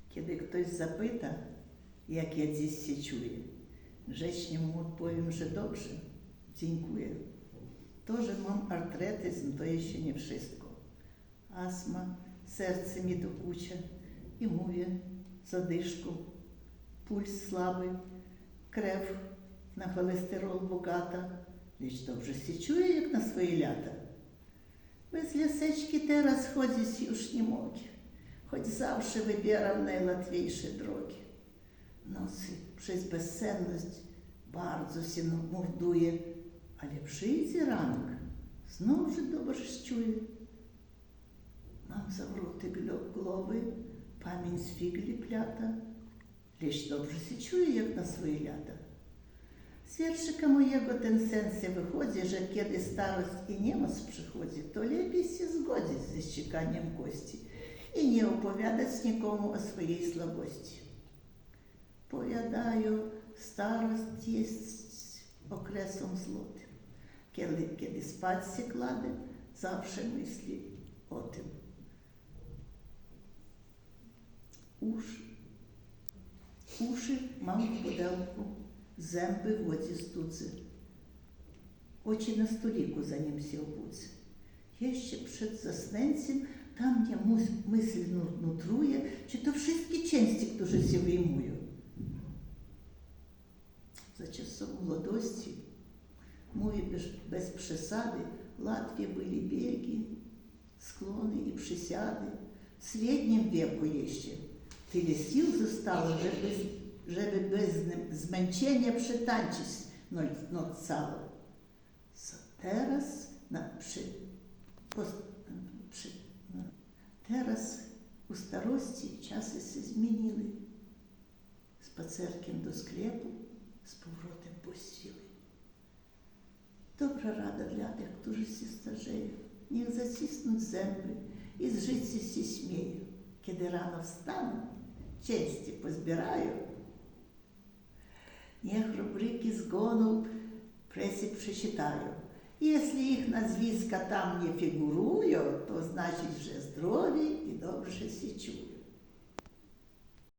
Kiedy ktoś zapyta, jak ja dziś się czuję, grzecznie mu odpowiem, że dobrze, dziękuję. To, że mam artretyzm, to jeszcze nie wszystko. Astma, serce mi dokucza i mówię zadyszку, puls słaby, krew na cholesterol bogata, lecz dobrze się czuję, jak na swoje lata. Bez laseczki teraz chodzić już nie mogę, choć zawsze wybieram najłatwiejsze drogi. W nocy przez bezsenność bardzo się morduję, ale przyjdzie ranek, znów się dobrze czuję. Mam zawroty głowy, pamięć z figli plata, lecz dobrze się czuję, jak na swoje lata. Z wierszyka mojego ten sens wychodzi, że kiedy starość i niemoc przychodzi, to lepiej się zgodzić ze ściekaniem kości i nie opowiadać nikomu o swojej słabości. Powiadają, starość jest okresem złotym. Kiedy spać się kładę, zawsze myśli o tym. Uszy mam w pudełku, zęby w wodzie studzę, oczy na stoliku, zanim się obudzę. Jeszcze przed zasnęciem tam mnie myśl nutruje, czy to wszystkie części, które się wyjmują. Za czasów młodości, mówię bez przesady, Latwie byli biegi, sklony i przysiady. W średnim wieku jeszcze tyle sił zostało, żeby bez zmęczenia przetańczyć noc całą. Teraz u starości czasy się zmieniły. Spacerkiem do sklepu, z powrotem po siły. Dobra rada dla tych, którzy się starzeją. Niech zacisną zęby i z życia się śmieją. Kiedy rano wstaną, części pozbierają. Niech rubryki zgonów presy przeczytają. Jeśli ich nazwiska tam nie figurują, to znaczy, że zdrowi i dobrze się czują.